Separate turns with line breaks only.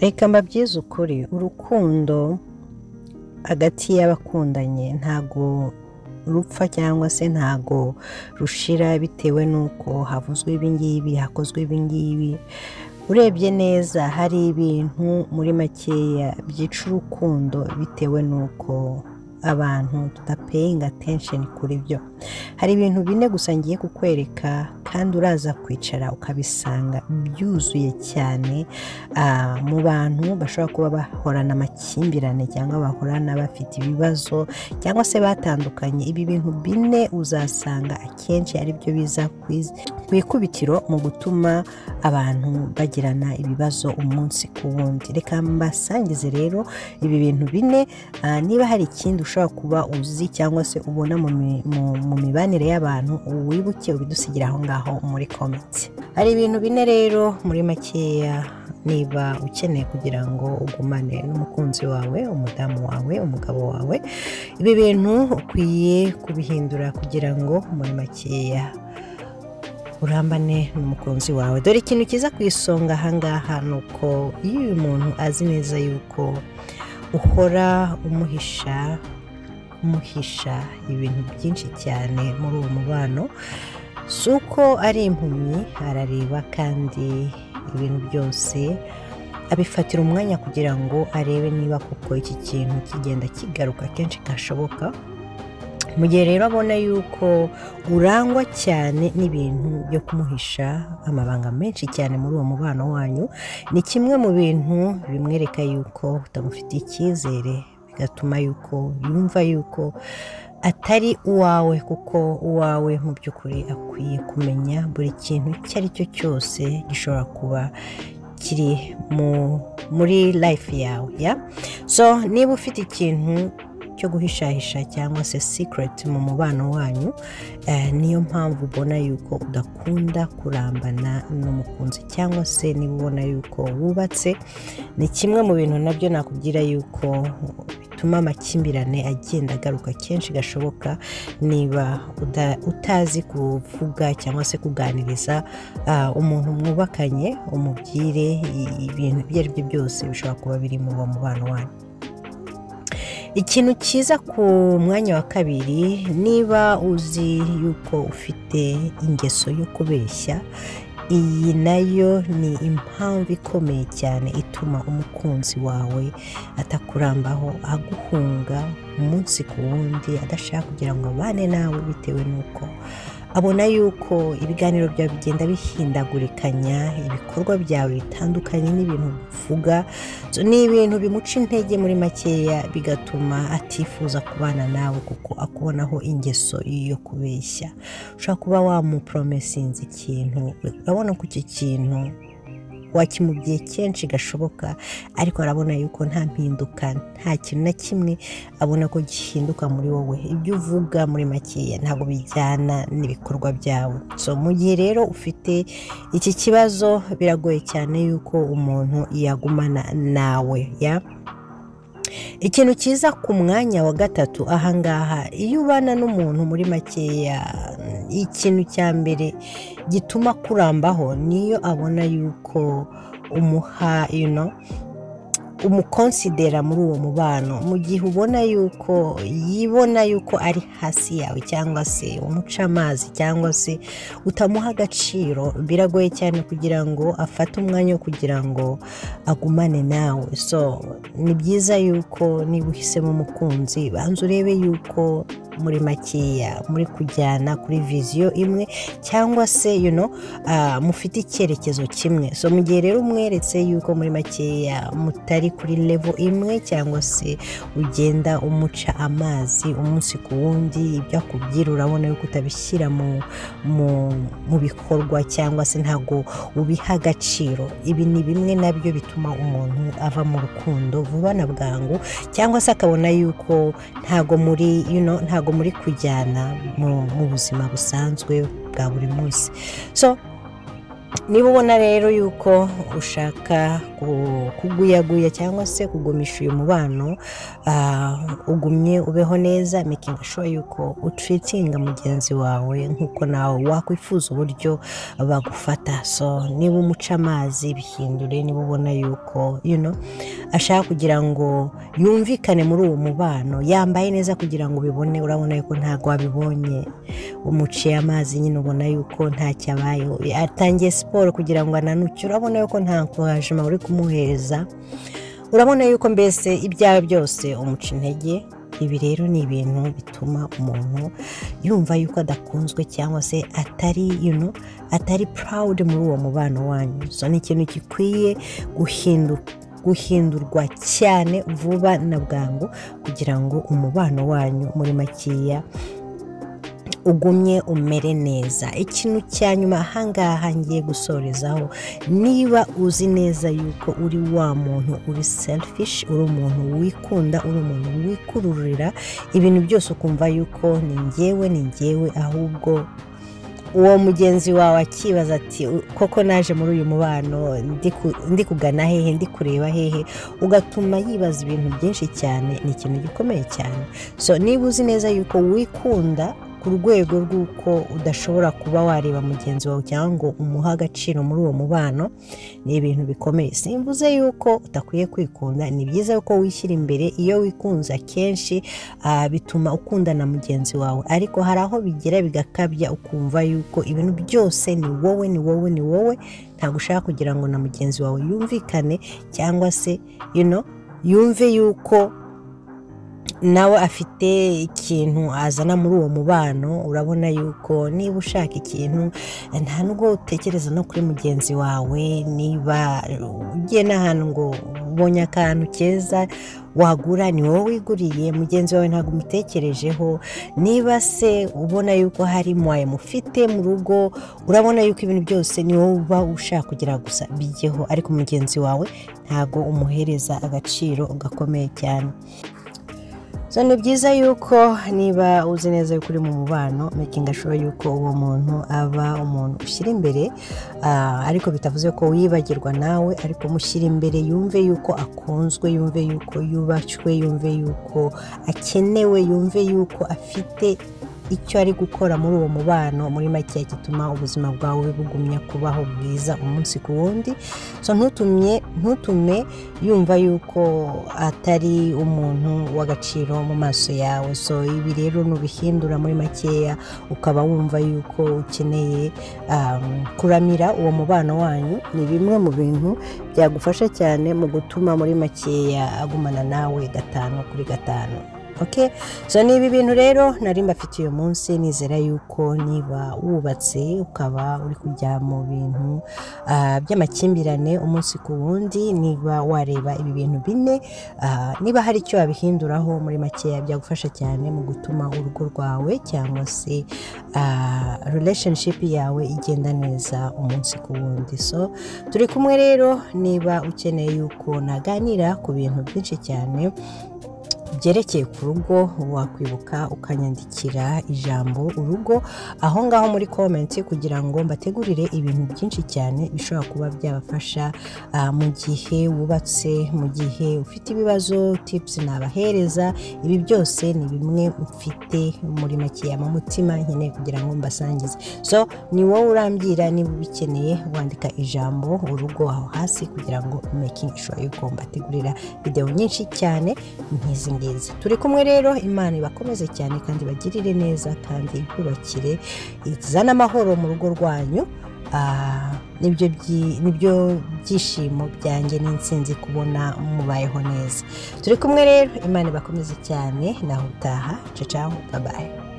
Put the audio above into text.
reka mbabyize ukuri urukundo hagati y'abakundanye ntago rupfa cyangwa se ntago rushira bitewe nuko havuzwe ibingibi hakozwe ibingibi. Urebye neza hari ibintu muri makeya byica urukundo bitewe nuko abantu tudapayinga attention kuri byo. Hari ibintu bine gusa ngiye kukwereka kandi uraza kwicara ukabisanga byuzuye cyane mu bantu bashobora kuba bahorana amakimbirane cyangwa bahorana bafite ibibazo cyangwa se batandukanye. Ibi bintu bine uzasanga akenshi ari byo biza kwikubitiro mu gutuma abantu bagirana ibibazo umunsi ku wundi. Reka mbasangize rero ibi bintu bine, niba hari ikindi ushobora kuba uzi cyangwa se ubona mu mibanire y'abantu wibuke ubidusigira aho ngaho muri comments. Hari ibintu bine rero muri makeya niba ukeneye kugira ngo ugumane n'umukunzi wawe, umudamu wawe, umugabo wawe. Ibi bintu ukwiye kubihindura kugira ngo muri makeya urambane n'umukunzi wawe. Dore ikintu kiza ku isonga aha ngaha nuko iyo uyu muntu azi neza yuko uhora umuhisha ibintu byinshi cyane muri uwo mubano, si uko ari impumyi, arareba kandi ibintu byose abifatira umwanya kugira ngo arebe niba kuko iki kintu kigenda kigaruka kenshi gashoboka. Mu gihe rero abona yuko urangwa cyane n'ibintu byo kumuhisha amabanga menshi cyane muri uwo mubano wanyu, ni kimwe mu bintu bimwereka yuko utamufitiye icyizere, bigatuma yuko yumva yuko atari uwawe, kuko uwawe mu by'ukuri akwiye kumenya buri kintu icyo ari cyo cyose gishobora kuba kiri muri life yawe, ya so niba ufite ikintu cyo guhishahisha cyangwa se secret mu mubano wanyu, niyo mpamvu ubona yuko udakunda kurambana n'umukunzi, cyangwa se niba ubona yuko wubatse, ni kimwe mu bintu nabyo nakubwira yuko bituma amakimbirane agenda agaruka kenshi gashoboka. Niba utazi kuvuga cyangwa se kuganiriza umuntu mwubakanye, umubwire ibintu ibyo ari byo byose bishobora kuba biri mu mubano wanyu. Ikintu cyiza ku mwanya wa kabiri, niba uzi yuko ufite ingeso yo kubeshya, iyi nayo ni impamvu ikomeye cyane ituma umukunzi wawe atakurambaho, aguhunga umunsi ku wundi, adashaka kugira ngo abane nawe bitewe nuko abona yuko ibiganiro byawe bigenda bihindagurikanya, ibikorwa byawe bitandukanye n'ibintu uvuga. Ni ibintu bimuca intege muri makeya, bigatuma atifuza kubana nawe kuko akubonaho ingeso yo kubeshya. Ushobora kuba wamupromesinze ikintu, urabona ko icyo kintu wakimubwiye kenshi gashoboka, ariko arabona yuko nta mpinduka, nta kintu na kimwe abona ko gihinduka muri wowe. Ibyo uvuga muri makeya ntabwo bijyana n'ibikorwa byawe. So mu gihe rero ufite iki kibazo, biragoye cyane yuko umuntu yagumana nawe, ya ikintu cyiza ku mwanya wa gatatu aha ngaha, iyo ubana n'umuntu muri makeya, ikintu cya mbere gituma kurambaho niyo abona yuko umuha umukonsidera muri uwo mubano. Mu gihe ubona yuko yibona yuko ari hasi yawe, cyangwa se umuca amazi, cyangwa se utamuha agaciro, biragoye cyane kugira ngo afate umwanya wo kugira ngo agumane nawe. So ni byiza yuko niba uhisemo umukunzi, banza urebe yuko muri makeya muri kujyana kuri viziyo imwe, cyangwa se mufite icyerekezo kimwe. So mu gihe rero umweretse yuko muri makeya mutari kuri level imwe, cyangwa se ugenda umuca amazi umunsi ku wundi, ibyo akubwira urabona yuko utabishyira mu bikorwa, cyangwa se ntago ubiha agaciro, ibi ni bimwe nabyo bituma umuntu ava mu rukundo vuba na bwangu, cyangwa se akabona yuko ntago muri kujyana mu buzima busanzwe bwa buri munsi. So niba ubona rero yuko ushaka kuguyaguya cyangwa se kugumisha uyu mubano, ugumye ubeho neza, making sure yuko utreatinga mugenzi wawe nk'uko nawe wakwifuza uburyo bagufata. So niba umuca amazi bihindure, niba ubona yuko ashaka kugira ngo yumvikane muri uwo mubano, yambaye neza kugira ngo ubibone, urabona yuko ntabwo wabibonye, umuciye amazi nyine ubona yuko ntacyo abayeho, atangiye siporo kugira ngo ananuke, urabona yuko nta courage uri kumuhereza, urabona yuko mbese ibyawe byose umuca intege. Ibi rero ni ibintu bituma umuntu yumva yuko adakunzwe cyangwa se atari proud muri uwo mubano wanyu. So ni ikintu gikwiye guhindurwa cyane vuba na bwangu kugira ngo umubano wanyu muri makeya ugumye umere neza. Ikintu cya nyuma ahangaha ngiye gusorezaho, niba uzi neza yuko uri wa muntu uri selfish, uri umuntu wikunda, uri umuntu wikururira ibintu byose ukumva yuko ni njyewe, ahubwo uwo mugenzi wawe akibaza ati koko naje muri uyu mubano ndi kugana hehe, ndi kureba hehe, ugatuma yibaza ibintu byinshi cyane, ni ikintu gikomeye cyane. So niba uzi neza yuko wikunda ku rwego rw'uko udashobora kuba wareba mugenzi wawe cyangwa ngo umuha agaciro muri uwo mubano, ni ibintu bikomeye. Simvuze yuko utakwiye kwikunda, ni byiza yuko wishyira imbere. Iyo wikunze akenshi bituma ukundana mugenzi wawe, ariko hari aho bigera bigakabya ukumva yuko ibintu byose ni wowe, ntabwo ushaka kugira ngo na mugenzi wawe yumvikane cyangwa se yumve yuko nawe afite ikintu azana muri uwo mubano. Urabona yuko niba ushaka ikintu nta nubwo utekereza no kuri mugenzi wawe. Niba ugiye n'ahantu ngo ubonye akantu keza wagura, ni wowe wiguriye, mugenzi wawe ntabwo umutekerejeho. Niba se ubona yuko hari mwaye mufite mu rugo, urabona yuko ibintu byose ni wowe uba ushaka kugira gusa bijyeho, ariko mugenzi wawe ntabwo umuhereza agaciro gakomeye cyane. So ni byiza yuko niba uzi neza yuko uri mu mubano, making sure yuko uwo muntu aba umuntu ushyira imbere, ariko bitavuze ko wibagirwa nawe, ariko mushyira imbere, yumve yuko akunzwe, yumve yuko yubashywe, yumve yuko akenewe, yumve yuko afite icyo ari gukora muri uwo mubano, muri make gituma ubuzima bwawe bugumya kubaho bwiza umunsi ku wundi. So ntutume yumva yuko atari umuntu w'agaciro mu maso yawe. So ibi rero nubihindura muri makeya, ukaba wumva yuko ukeneye kuramira uwo mubano wanyu, ni bimwe mu bintu byagufasha cyane mu gutuma muri makeya agumana nawe 5/5. Okay, so niba ibintu rero nari mbafite uyu munsi, nizera yuko niba wubatse ukaba uri kujya mu bintu by'amakimbirane umunsi ku wundi, niba wareba ibi bintu bine, niba hari icyo wabihinduraho muri makeya byagufasha cyane mu gutuma urugo rwawe cyangwa se relationship yawe igenda neza umunsi ku wundi. So turi kumwe rero, niba ukeneye yuko naganira ku bintu byinshi cyane byerekeye ku rugo, wakwibuka ukanyandikira ijambo urugo aho ngaho muri comment, kugira ngo mbategurire ibintu byinshi cyane bishobora kuba byabafasha mu gihe wubatse, mu gihe ufite ibibazo, tips nabahereza. Ibi byose ni bimwe mfite muri makeya mu mutima nkeneye kugira ngo mbasangize. So ni wowe urambwira niba ubikeneye, wandika ijambo urugo aho hasi kugira ngo making sure yuko mbategurira video nyinshi cyane nk'izi ngizi. Turi kumwe rero, Imana ibakomeze cyane kandi bagirire neza kandi ikubakire, izana amahoro mu rugo rwanyu. Nibyo byishimo byanjye n'insinzi kubona mubayeho neza. Turi kumwe rero, Imana ibakomeze cyane, naho utaha. Ciao, bye bye.